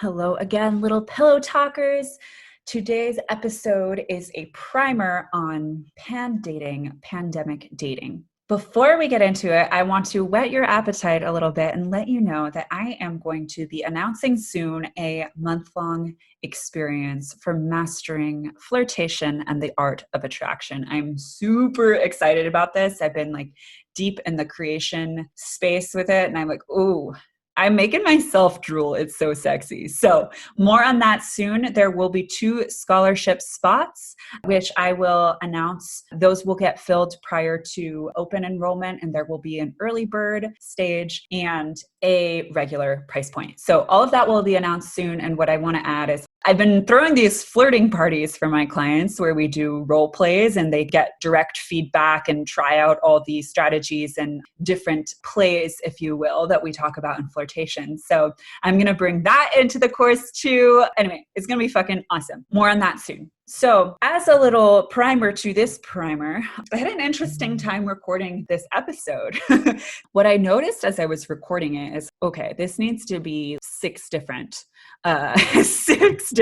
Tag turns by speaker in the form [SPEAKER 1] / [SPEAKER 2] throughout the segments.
[SPEAKER 1] Hello again, little pillow talkers. Today's episode is a primer on pandemic dating. Before we get into it, I want to whet your appetite a little bit and let you know that I am going to be announcing soon a month-long experience for mastering flirtation and the art of attraction. I'm super excited about this. I've been deep in the creation space with it, and I'm like, ooh, I'm making myself drool. It's so sexy. So more on that soon. There will be 2 scholarship spots, which I will announce. Those will get filled prior to open enrollment, and there will be an early bird stage and a regular price point. So all of that will be announced soon. And what I want to add is I've been throwing these flirting parties for my clients where we do role plays and they get direct feedback and try out all these strategies and different plays, if you will, that we talk about in flirtation. So I'm going to bring that into the course too. Anyway, it's going to be fucking awesome. More on that soon. So as a little primer to this primer, I had an interesting time recording this episode. What I noticed as I was recording it is, okay, this needs to be 6 different episodes,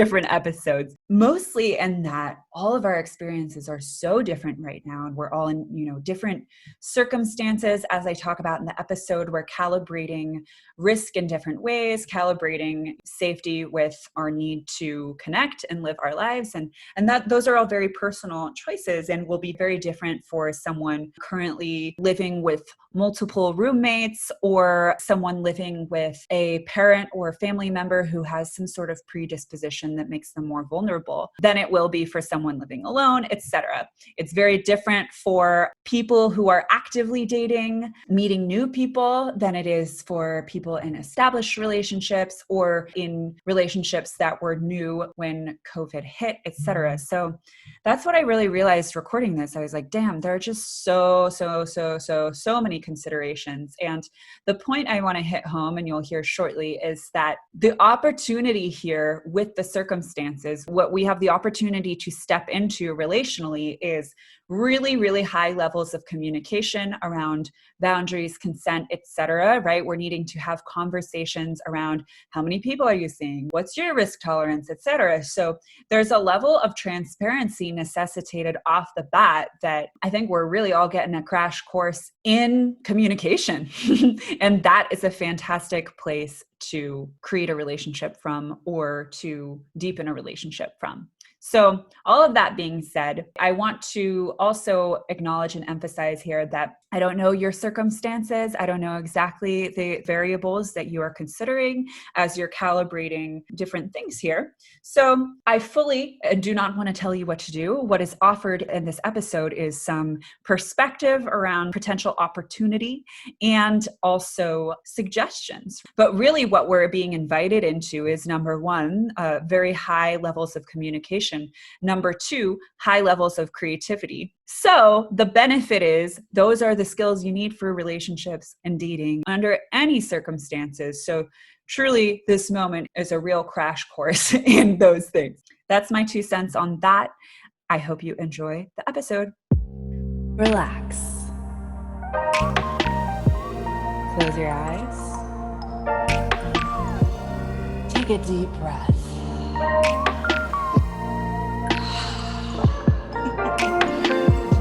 [SPEAKER 1] mostly in that all of our experiences are so different right now. And we're all in, different circumstances. As I talk about in the episode, we're calibrating risk in different ways, calibrating safety with our need to connect and live our lives. And that those are all very personal choices and will be very different for someone currently living with multiple roommates or someone living with a parent or family member who has some sort of predisposition that makes them more vulnerable than it will be for someone living alone, etc. It's very different for people who are actively dating, meeting new people, than it is for people in established relationships or in relationships that were new when COVID hit, etc. So that's what I really realized recording this. I was like, damn, there are just so many considerations. And the point I want to hit home, and you'll hear shortly, is that the opportunity here with the circumstances, what we have the opportunity to step into relationally is really, really high levels of communication around boundaries, consent, etc. Right? We're needing to have conversations around how many people are you seeing? What's your risk tolerance, etc. So there's a level of transparency necessitated off the bat that I think we're really all getting a crash course in communication. And that is a fantastic place to create a relationship from or to deepen a relationship from. So all of that being said, I want to also acknowledge and emphasize here that I don't know your circumstances. I don't know exactly the variables that you are considering as you're calibrating different things here. So I fully do not want to tell you what to do. What is offered in this episode is some perspective around potential opportunity and also suggestions. But really what we're being invited into is, number 1, very high levels of communication. Number 2, high levels of creativity. So the benefit is those are the skills you need for relationships and dating under any circumstances. So truly, this moment is a real crash course in those things. That's my 2 cents on that. I hope you enjoy the episode. Relax. Close your eyes. Take a deep breath.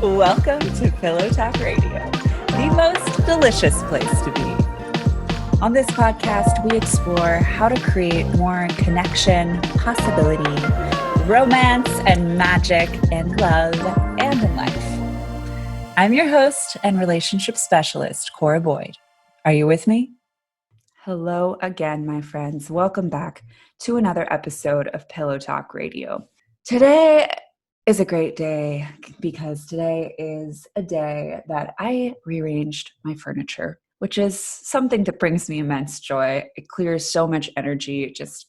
[SPEAKER 1] Welcome to Pillow Talk Radio, the most delicious place to be. On this podcast, we explore how to create more connection, possibility, romance, and magic in love and in life. I'm your host and relationship specialist, Cora Boyd. Are you with me? Hello again, my friends. Welcome back to another episode of Pillow Talk Radio. Today is a great day because today is a day that I rearranged my furniture, which is something that brings me immense joy. It clears so much energy. It just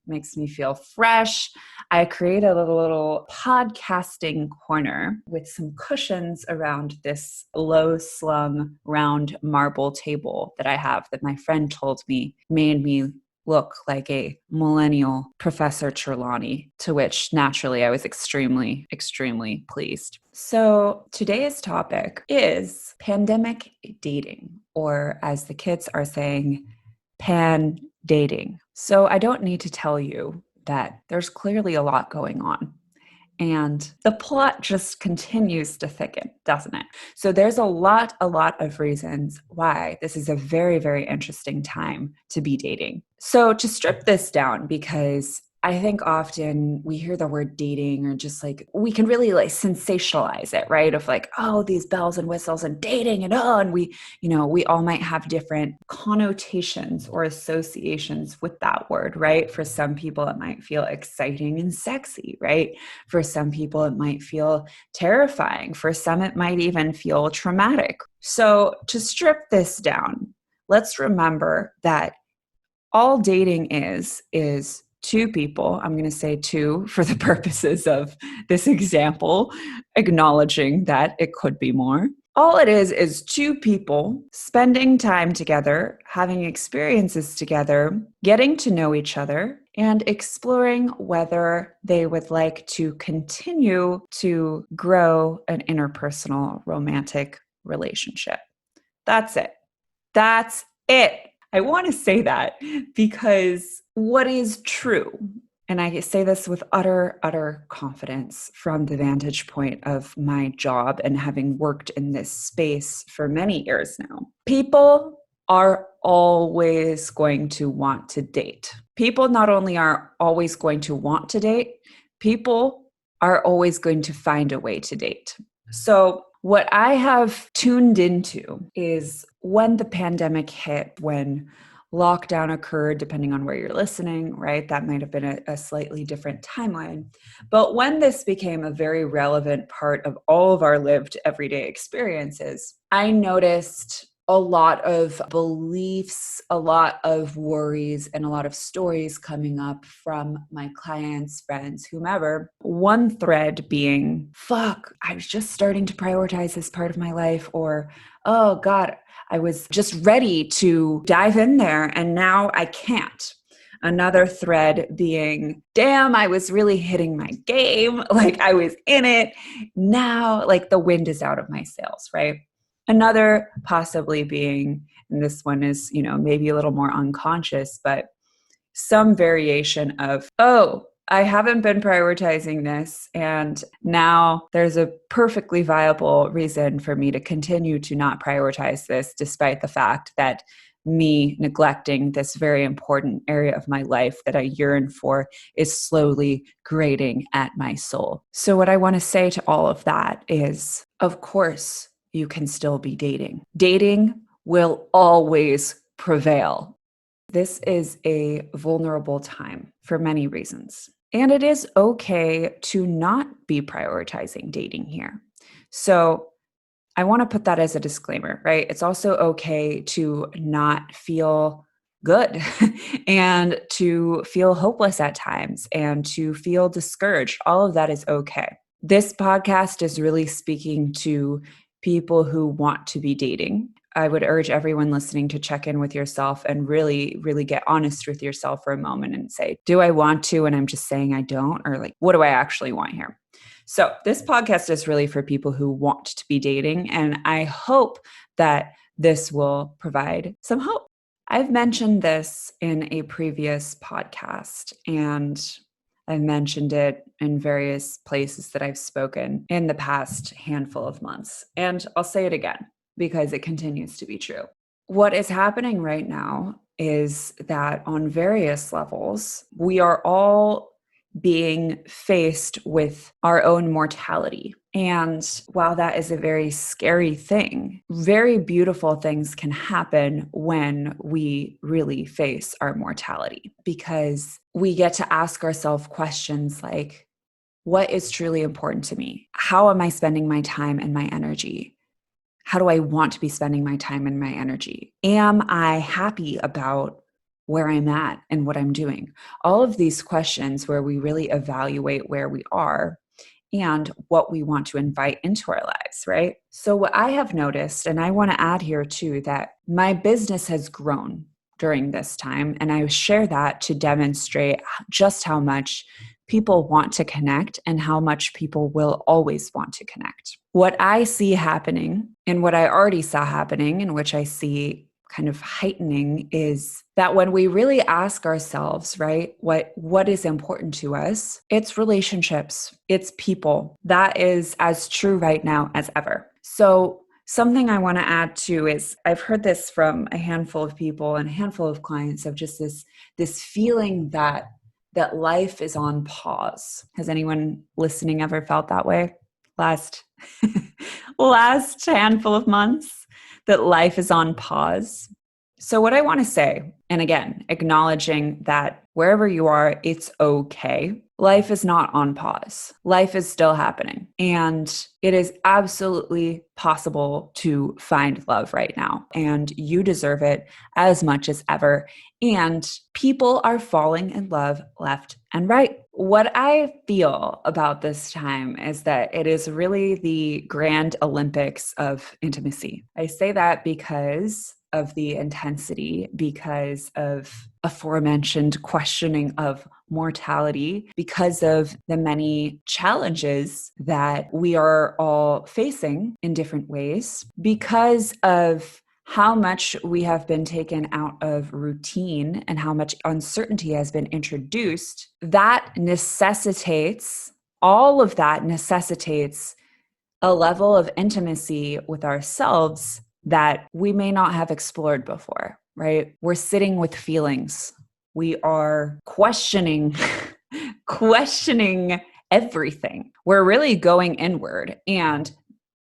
[SPEAKER 1] makes me feel fresh. I created a little podcasting corner with some cushions around this low slung round marble table that I have that my friend told me made me look like a millennial Professor Trelawney, to which naturally I was extremely, extremely pleased. So today's topic is pandemic dating, or as the kids are saying, pan dating. So I don't need to tell you that there's clearly a lot going on. And the plot just continues to thicken, doesn't it? So there's a lot of reasons why this is a very, very interesting time to be dating. So to strip this down, because I think often we hear the word dating or just like, we can really like sensationalize it, right? Of like, oh, these bells and whistles and dating and we all might have different connotations or associations with that word, right? For some people, it might feel exciting and sexy, right? For some people, it might feel terrifying. For some, it might even feel traumatic. So to strip this down, let's remember that all dating is two people. I'm going to say two for the purposes of this example, acknowledging that it could be more. All it is two people spending time together, having experiences together, getting to know each other, and exploring whether they would like to continue to grow an interpersonal romantic relationship. That's it. That's it. I want to say that because what is true, and I say this with utter confidence from the vantage point of my job and having worked in this space for many years now, people are always going to want to date. People not only are always going to want to date, people are always going to find a way to date. So what I have tuned into is when the pandemic hit, when lockdown occurred, depending on where you're listening, right? That might have been a slightly different timeline. But when this became a very relevant part of all of our lived everyday experiences, I noticed a lot of beliefs, a lot of worries, and a lot of stories coming up from my clients, friends, whomever. One thread being, fuck, I was just starting to prioritize this part of my life, or, oh God, I was just ready to dive in there and now I can't. Another thread being, damn, I was really hitting my game. Like I was in it. Now, like the wind is out of my sails, right? Another possibly being, and this one is, maybe a little more unconscious, but some variation of, oh, I haven't been prioritizing this, and now there's a perfectly viable reason for me to continue to not prioritize this, despite the fact that me neglecting this very important area of my life that I yearn for is slowly grating at my soul. So what I want to say to all of that is, of course, you can still be dating. Dating will always prevail. This is a vulnerable time for many reasons. And it is okay to not be prioritizing dating here. So I want to put that as a disclaimer, right? It's also okay to not feel good and to feel hopeless at times and to feel discouraged. All of that is okay. This podcast is really speaking to people who want to be dating. I would urge everyone listening to check in with yourself and really, really get honest with yourself for a moment and say, do I want to? And I'm just saying I don't, or like, what do I actually want here? So this podcast is really for people who want to be dating. And I hope that this will provide some hope. I've mentioned this in a previous podcast, and I've mentioned it in various places that I've spoken in the past handful of months. And I'll say it again, because it continues to be true. What is happening right now is that on various levels, we are all being faced with our own mortality. And while that is a very scary thing, very beautiful things can happen when we really face our mortality, because we get to ask ourselves questions like, what is truly important to me? How am I spending my time and my energy? How do I want to be spending my time and my energy? Am I happy about where I'm at and what I'm doing? All of these questions where we really evaluate where we are and what we want to invite into our lives, right? So what I have noticed, and I want to add here too, that my business has grown during this time. And I share that to demonstrate just how much people want to connect and how much people will always want to connect. What I see happening and what I already saw happening, and which I see kind of heightening is that when we really ask ourselves, right, what is important to us, it's relationships, it's people. That is as true right now as ever. So something I want to add to is I've heard this from a handful of people and a handful of clients of just this feeling that life is on pause. Has anyone listening ever felt that way? Last handful of months, that life is on pause. So what I want to say, and again, acknowledging that wherever you are, it's okay. Life is not on pause. Life is still happening. And it is absolutely possible to find love right now. And you deserve it as much as ever. And people are falling in love left and right. What I feel about this time is that it is really the grand Olympics of intimacy. I say that because of the intensity, because of aforementioned questioning of mortality, because of the many challenges that we are all facing in different ways, because of how much we have been taken out of routine and how much uncertainty has been introduced. All of that necessitates a level of intimacy with ourselves that we may not have explored before, right? We're sitting with feelings. We are questioning everything. We're really going inward. And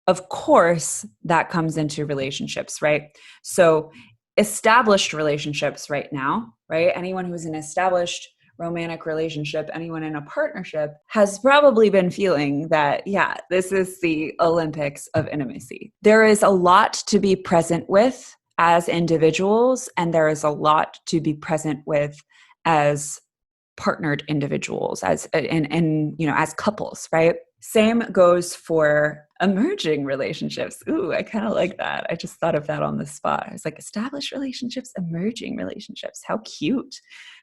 [SPEAKER 1] of course, that comes into relationships, right? So established relationships right now, right? Anyone who's in an established romantic relationship, anyone in a partnership has probably been feeling that, yeah, this is the Olympics of intimacy. There is a lot to be present with as individuals, and there is a lot to be present with as partnered individuals, as couples, right? Same goes for emerging relationships. Ooh, I kind of like that. I just thought of that on the spot. I was like, established relationships, emerging relationships. How cute.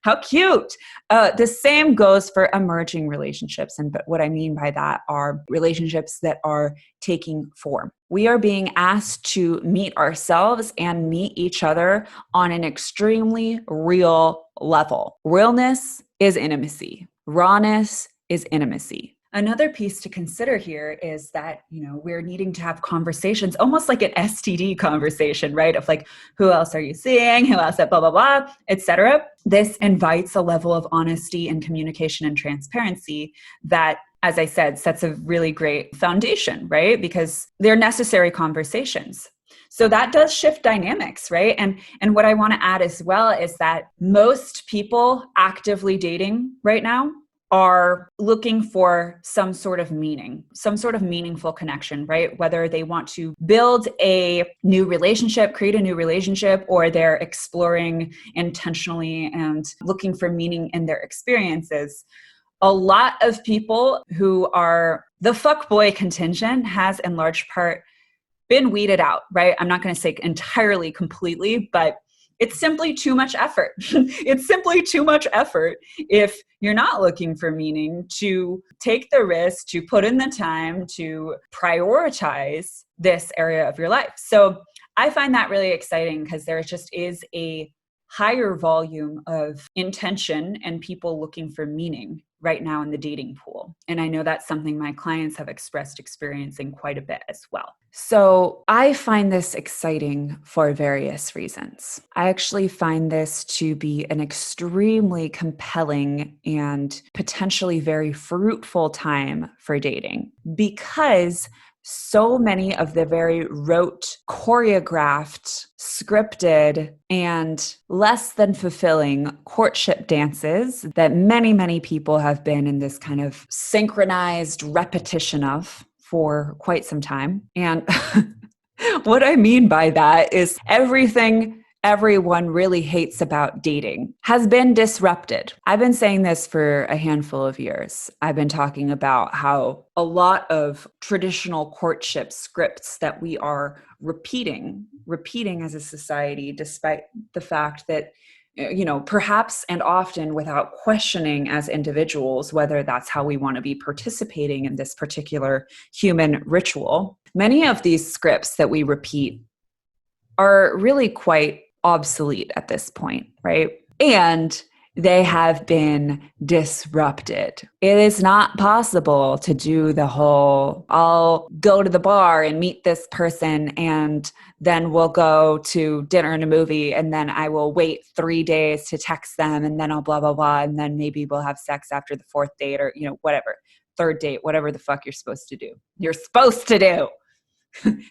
[SPEAKER 1] How cute. The same goes for emerging relationships. But what I mean by that are relationships that are taking form. We are being asked to meet ourselves and meet each other on an extremely real level. Realness is intimacy. Rawness is intimacy. Another piece to consider here is that, we're needing to have conversations, almost like an STD conversation, right? Of like, who else are you seeing? Who else at blah, blah, blah, etc. This invites a level of honesty and communication and transparency that, as I said, sets a really great foundation, right? Because they're necessary conversations. So that does shift dynamics, right? And what I want to add as well is that most people actively dating right now are looking for some sort of meaning, some sort of meaningful connection, right? Whether they want to build a new relationship, create a new relationship, or they're exploring intentionally and looking for meaning in their experiences. A lot of people who are the fuckboy contingent has in large part been weeded out, right? I'm not going to say entirely completely, but it's simply too much effort. It's simply too much effort if you're not looking for meaning to take the risk, to put in the time, to prioritize this area of your life. So I find that really exciting because there just is a higher volume of intention and people looking for meaning right now in the dating pool. And I know that's something my clients have expressed experiencing quite a bit as well. So I find this exciting for various reasons. I actually find this to be an extremely compelling and potentially very fruitful time for dating because so many of the very rote, choreographed, scripted, and less than fulfilling courtship dances that many, many people have been in this kind of synchronized repetition of for quite some time. And what I mean by that is everything everyone really hates about dating has been disrupted. I've been saying this for a handful of years. I've been talking about how a lot of traditional courtship scripts that we are repeating as a society, despite the fact that perhaps and often without questioning as individuals, whether that's how we want to be participating in this particular human ritual. Many of these scripts that we repeat are really quite obsolete at this point, right? And they have been disrupted. It is not possible to do the whole, I'll go to the bar and meet this person and then we'll go to dinner and a movie and then I will wait 3 days to text them and then I'll blah, blah, blah. And then maybe we'll have sex after the 4th date or, whatever, 3rd date, whatever the fuck you're supposed to do. You're supposed to do.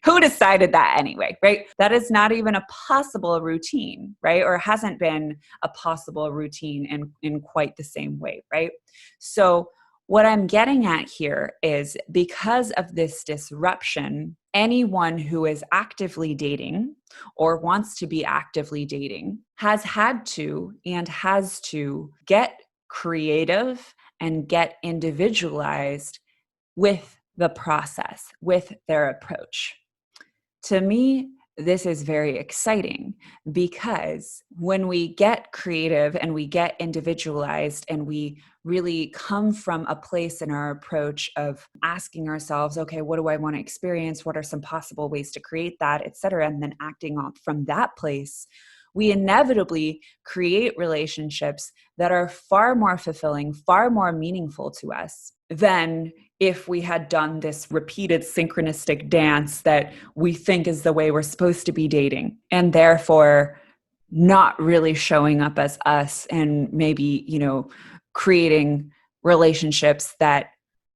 [SPEAKER 1] Who decided that anyway, right? That is not even a possible routine, right? Or hasn't been a possible routine in quite the same way, right? So what I'm getting at here is because of this disruption, anyone who is actively dating or wants to be actively dating has had to and has to get creative and get individualized with the process, with their approach. To me, this is very exciting because when we get creative and we get individualized and we really come from a place in our approach of asking ourselves, okay, what do I want to experience? What are some possible ways to create that, et cetera, and then acting on from that place, we inevitably create relationships that are far more fulfilling, far more meaningful to us than if we had done this repeated synchronistic dance that we think is the way we're supposed to be dating, and therefore not really showing up as us and maybe, creating relationships that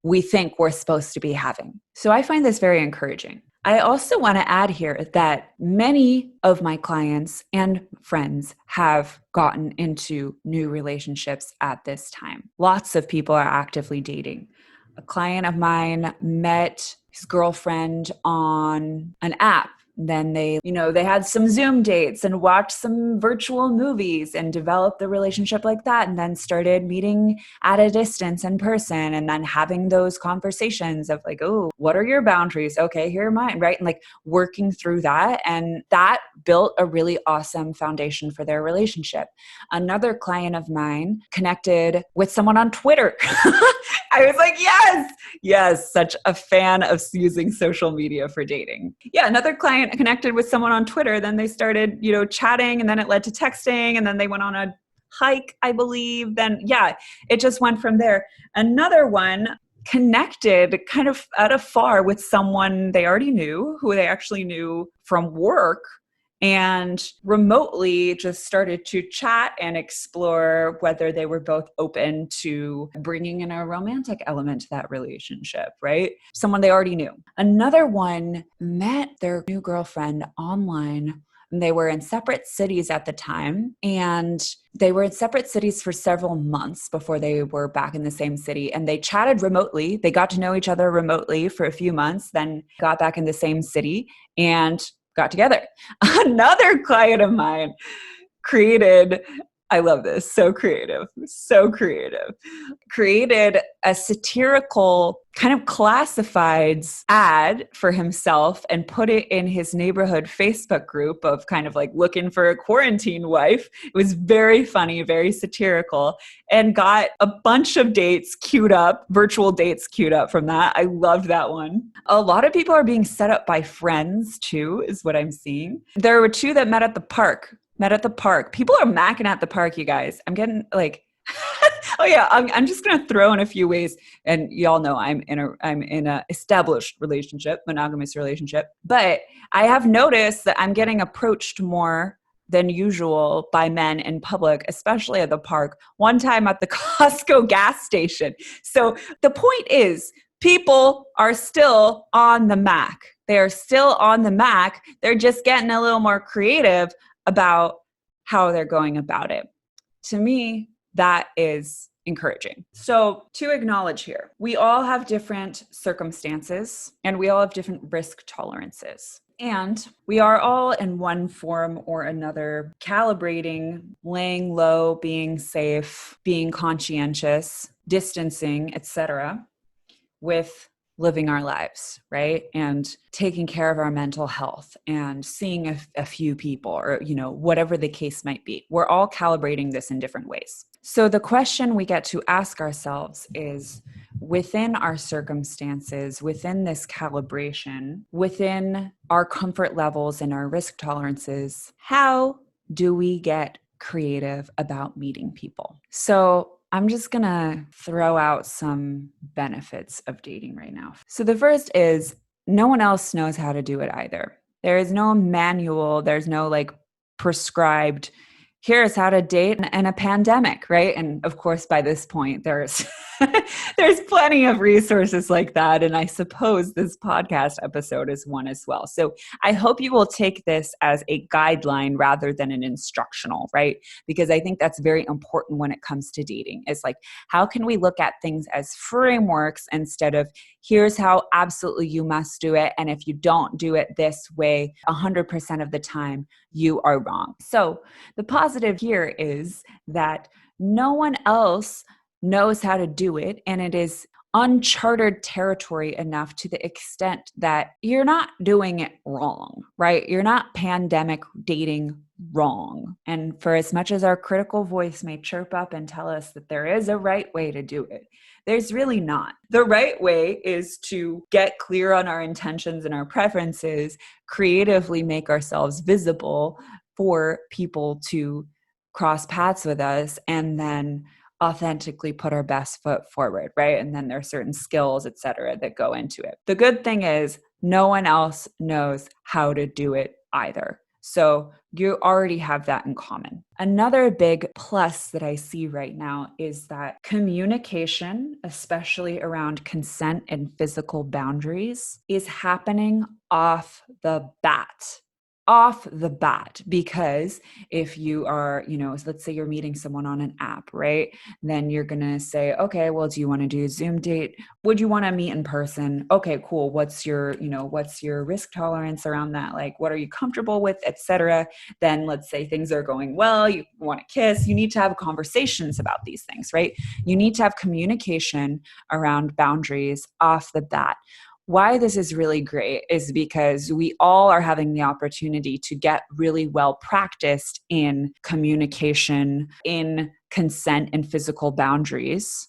[SPEAKER 1] we think we're supposed to be having. So I find this very encouraging. I also want to add here that many of my clients and friends have gotten into new relationships at this time. Lots of people are actively dating. A client of mine met his girlfriend on an app. Then they had some Zoom dates and watched some virtual movies and developed the relationship like that, and then started meeting at a distance in person and then having those conversations of like, oh, what are your boundaries? Okay, here are mine, right? And like working through that. And that built a really awesome foundation for their relationship. Another client of mine connected with someone on Twitter. I was like, yes, such a fan of using social media for dating. Yeah, another client connected with someone on Twitter. Then they started, chatting, and then it led to texting, and then they went on a hike, I believe. Then, it just went from there. Another one connected kind of at afar with someone they already knew, who they actually knew from work, and remotely just started to chat and explore whether they were both open to bringing in a romantic element to that relationship, right? Someone they already knew. Another one met their new girlfriend online. And they were in separate cities at the time, and they were in separate cities for several months before they were back in the same city. And they chatted remotely. They got to know each other remotely for a few months, then got back in the same city and got together. Another client of mine created, I love this, so creative, created a satirical kind of classifieds ad for himself and put it in his neighborhood Facebook group of kind of like looking for a quarantine wife. It was very funny, very satirical, and got a bunch of dates queued up, virtual dates queued up from that. I loved that one. A lot of people are being set up by friends too, is what I'm seeing. There were 2 that met at the park. People are macking at the park, you guys. I'm getting like, oh yeah, I'm just going to throw in a few ways. And y'all know I'm in a established relationship, monogamous relationship. But I have noticed that I'm getting approached more than usual by men in public, especially at the park. One time at the Costco gas station. So the point is, people are still on the Mac. They are still on the Mac. They're just getting a little more creative about how they're going about it. To me, that is encouraging. So to acknowledge here, we all have different circumstances and we all have different risk tolerances. And we are all in one form or another calibrating, laying low, being safe, being conscientious, distancing, etc., with living our lives, right? And taking care of our mental health and seeing a few people or, whatever the case might be. We're all calibrating this in different ways. So the question we get to ask ourselves is, within our circumstances, within this calibration, within our comfort levels and our risk tolerances, how do we get creative about meeting people? So I'm just going to throw out some benefits of dating right now. So the first is no one else knows how to do it either. There is no manual, there's no like prescribed, here's how to date in a pandemic, right? And of course, by this point, there's there's plenty of resources like that. And I suppose this podcast episode is one as well. So I hope you will take this as a guideline rather than an instructional, right? Because I think that's very important when it comes to dating. It's like, how can we look at things as frameworks instead of here's how absolutely you must do it. And if you don't do it this way, 100% of the time, you are wrong. So the positive here is that no one else knows how to do it, and it is uncharted territory enough to the extent that you're not doing it wrong, right? You're not pandemic dating wrong. And for as much as our critical voice may chirp up and tell us that there is a right way to do it, there's really not. The right way is to get clear on our intentions and our preferences, creatively make ourselves visible for people to cross paths with us, and then authentically put our best foot forward, right? And then there's certain skills, et cetera, that go into it. The good thing is no one else knows how to do it either. So you already have that in common. Another big plus that I see right now is that communication, especially around consent and physical boundaries, is happening off the bat. Because if you are, let's say you're meeting someone on an app, right? Then you're going to say, okay, well, do you want to do a Zoom date? Would you want to meet in person? Okay, cool. What's your risk tolerance around that? Like, what are you comfortable with, etc. Then let's say things are going well, you want to kiss, you need to have conversations about these things, right? You need to have communication around boundaries off the bat. Why this is really great is because we all are having the opportunity to get really well practiced in communication, in consent and physical boundaries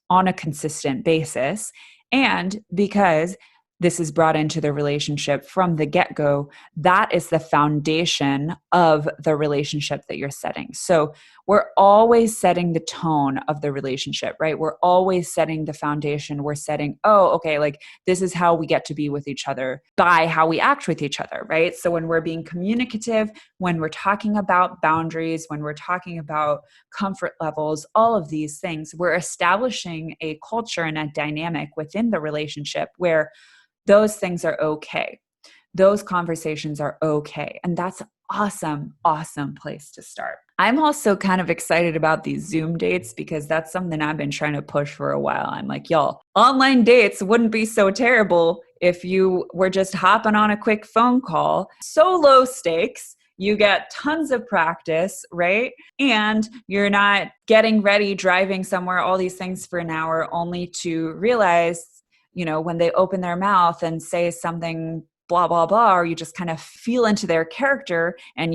[SPEAKER 1] on a consistent basis. And because this is brought into the relationship from the get-go, that is the foundation of the relationship that you're setting. So we're always setting the tone of the relationship, right? We're always setting the foundation. We're setting, like this is how we get to be with each other by how we act with each other, right? So when we're being communicative, when we're talking about boundaries, when we're talking about comfort levels, all of these things, we're establishing a culture and a dynamic within the relationship where those things are okay. Those conversations are okay. And that's awesome place to start. I'm also kind of excited about these Zoom dates because that's something I've been trying to push for a while. I'm like, y'all, online dates wouldn't be so terrible if you were just hopping on a quick phone call. So low stakes. You get tons of practice, right? And you're not getting ready, driving somewhere, all these things for an hour only to realize, when they open their mouth and say something blah, blah, blah, or you just kind of feel into their character and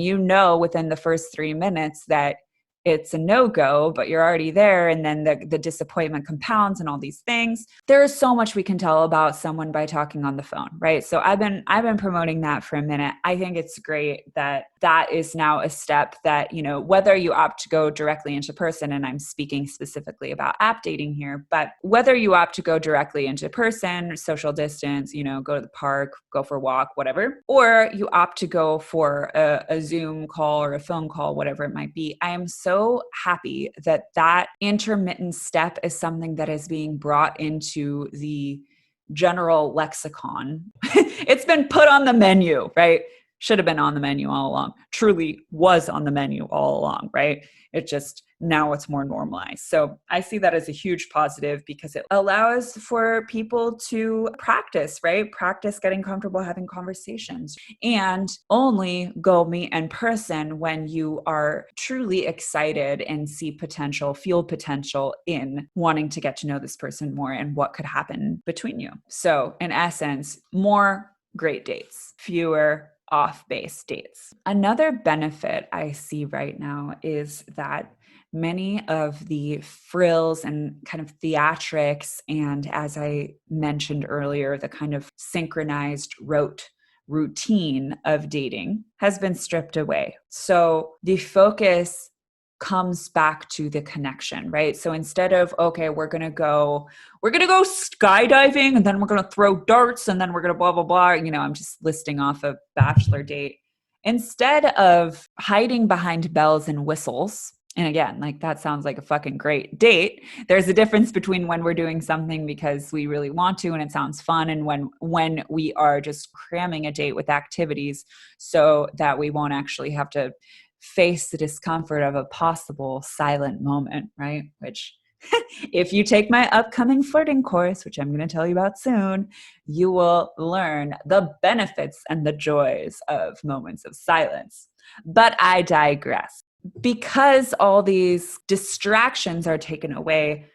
[SPEAKER 1] within the first 3 minutes that it's a no-go, but you're already there. And then the disappointment compounds and all these things. There is so much we can tell about someone by talking on the phone, right? So I've been promoting that for a minute. I think it's great that is now a step that, whether you opt to go directly into person, and I'm speaking specifically about app dating here, but whether you opt to go directly into person, social distance, go to the park, go for a walk, whatever, or you opt to go for a Zoom call or a phone call, whatever it might be, I am so happy that intermittent step is something that is being brought into the general lexicon. It's been put on the menu, right? Should have been on the menu all along. Truly was on the menu all along, right? It just, now it's more normalized. So I see that as a huge positive because it allows for people to practice, right? Practice getting comfortable having conversations, and only go meet in person when you are truly excited and see potential, feel potential in wanting to get to know this person more and what could happen between you. So in essence, more great dates, fewer off-base dates. Another benefit I see right now is that many of the frills and kind of theatrics, and as I mentioned earlier, the kind of synchronized rote routine of dating has been stripped away. So the focus comes back to the connection, right? So instead of, okay, we're going to go skydiving, and then we're going to throw darts, and then we're going to blah, blah, blah. I'm just listing off a bachelor date. Instead of hiding behind bells and whistles, and again, like that sounds like a fucking great date. There's a difference between when we're doing something because we really want to and it sounds fun, and when we are just cramming a date with activities so that we won't actually have to face the discomfort of a possible silent moment, right? Which if you take my upcoming flirting course, which I'm going to tell you about soon, you will learn the benefits and the joys of moments of silence. But I digress. Because all these distractions are taken away,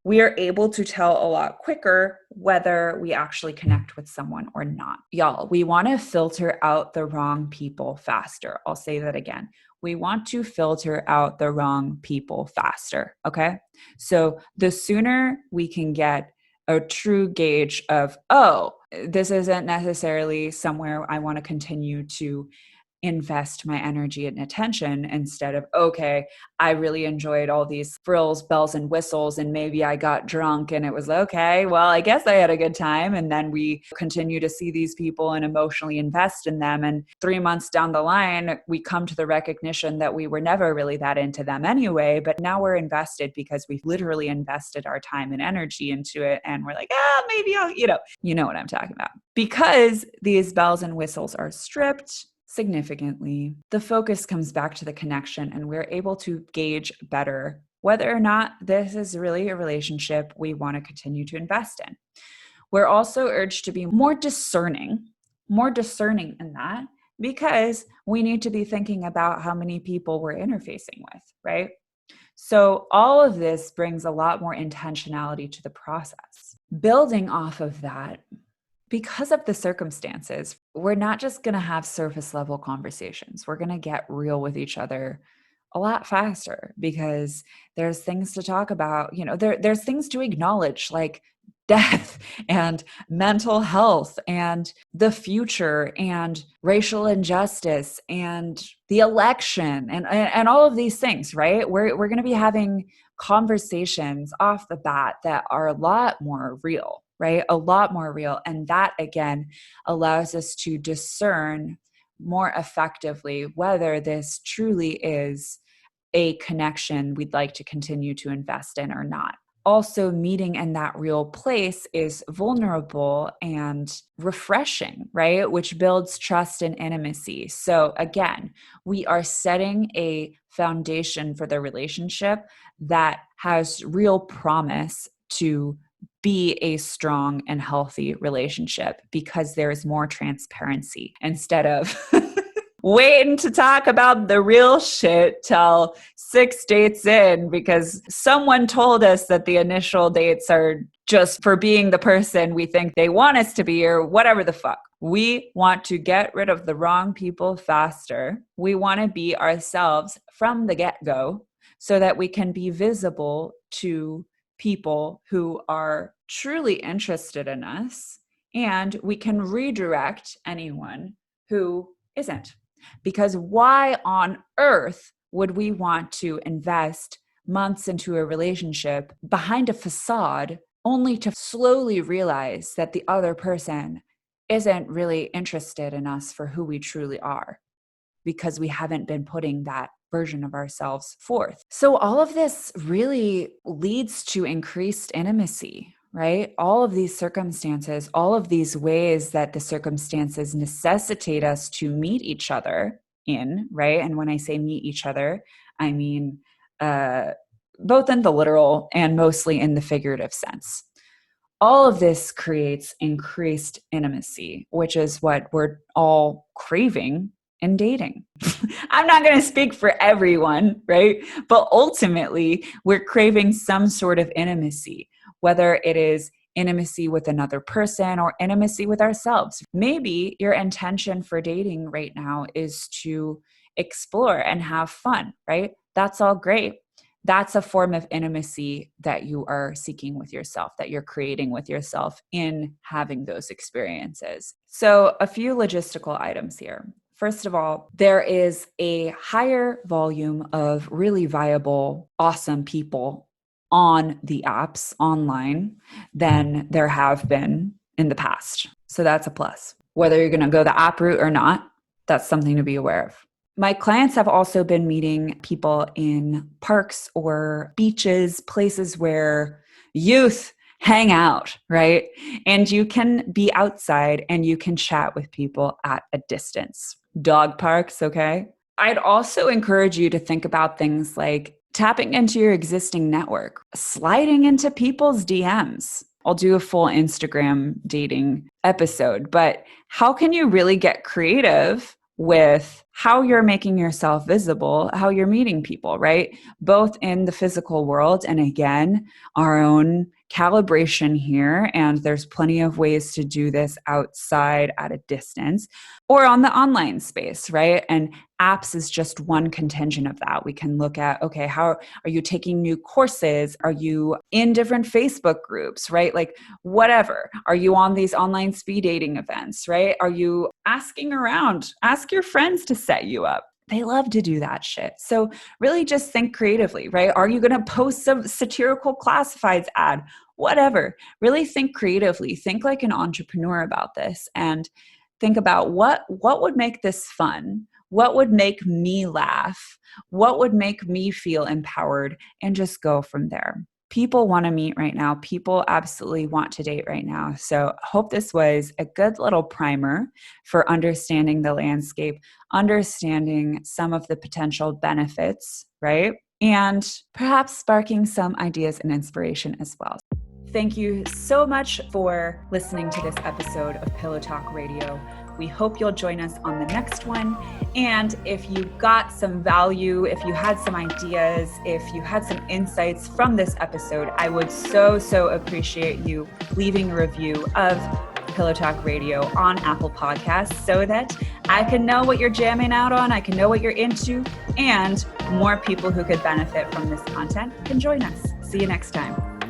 [SPEAKER 1] we are able to tell a lot quicker whether we actually connect with someone or not. Y'all, we want to filter out the wrong people faster. I'll say that again. We want to filter out the wrong people faster, okay? So the sooner we can get a true gauge of, oh, this isn't necessarily somewhere I want to continue to invest my energy and attention, instead of, okay, I really enjoyed all these frills, bells, and whistles, and maybe I got drunk and it was okay, well, I guess I had a good time. And then we continue to see these people and emotionally invest in them. And 3 months down the line, we come to the recognition that we were never really that into them anyway, but now we're invested because we've literally invested our time and energy into it. And we're like, maybe I'll, you know what I'm talking about. Because these bells and whistles are stripped significantly, the focus comes back to the connection, and we're able to gauge better whether or not this is really a relationship we want to continue to invest in. We're also urged to be more discerning in that, because we need to be thinking about how many people we're interfacing with, right? So all of this brings a lot more intentionality to the process. Building off of that, because of the circumstances, we're not just going to have surface level conversations. We're going to get real with each other a lot faster, because there's things to talk about. There's things to acknowledge, like death and mental health and the future and racial injustice and the election and all of these things, right? We're going to be having conversations off the bat that are a lot more real, right? A lot more real. And that, again, allows us to discern more effectively whether this truly is a connection we'd like to continue to invest in or not. Also, meeting in that real place is vulnerable and refreshing, right? Which builds trust and intimacy. So again, we are setting a foundation for the relationship that has real promise to be a strong and healthy relationship, because there is more transparency instead of waiting to talk about the real shit till 6 dates in, because someone told us that the initial dates are just for being the person we think they want us to be, or whatever the fuck. We want to get rid of the wrong people faster. We want to be ourselves from the get-go so that we can be visible to people who are truly interested in us, and we can redirect anyone who isn't. Because why on earth would we want to invest months into a relationship behind a facade only to slowly realize that the other person isn't really interested in us for who we truly are, because we haven't been putting that version of ourselves forth? So all of this really leads to increased intimacy, right? All of these circumstances, all of these ways that the circumstances necessitate us to meet each other in, right? And when I say meet each other, I mean both in the literal and mostly in the figurative sense. All of this creates increased intimacy, which is what we're all craving in dating. I'm not going to speak for everyone, right? But ultimately, we're craving some sort of intimacy, whether it is intimacy with another person or intimacy with ourselves. Maybe your intention for dating right now is to explore and have fun, right? That's all great. that's a form of intimacy that you are seeking with yourself, that you're creating with yourself in having those experiences. So a few logistical items here. First of all, there is a higher volume of really viable, awesome people on the apps online than there have been in the past. So that's a plus. Whether you're going to go the app route or not, that's something to be aware of. My clients have also been meeting people in parks or beaches, places where youth hang out, right? And you can be outside and you can chat with people at a distance. Dog parks, okay? I'd also encourage you to think about things like tapping into your existing network, sliding into people's DMs. I'll do a full Instagram dating episode, but how can you really get creative with how you're making yourself visible, how you're meeting people, right? Both in the physical world and again, our own calibration here. And there's plenty of ways to do this outside at a distance or on the online space, right? And apps is just one contingent of that. We can look at, okay, how are you taking new courses? Are you in different Facebook groups, right? Like whatever. Are you on these online speed dating events, right? Are you asking around? Ask your friends to set you up. They love to do that shit. So really just think creatively, right? Are you going to post some satirical classifieds ad? Whatever. Really think creatively. Think like an entrepreneur about this and think about what would make this fun? What would make me laugh? What would make me feel empowered? And just go from there. People want to meet right now. People absolutely want to date right now. So hope this was a good little primer for understanding the landscape, understanding some of the potential benefits, right? And perhaps sparking some ideas and inspiration as well. Thank you so much for listening to this episode of Pillow Talk Radio. We hope you'll join us on the next one. And if you got some value, if you had some ideas, if you had some insights from this episode, I would so appreciate you leaving a review of Pillow Talk Radio on Apple Podcasts so that I can know what you're jamming out on, I can know what you're into, and more people who could benefit from this content can join us. See you next time.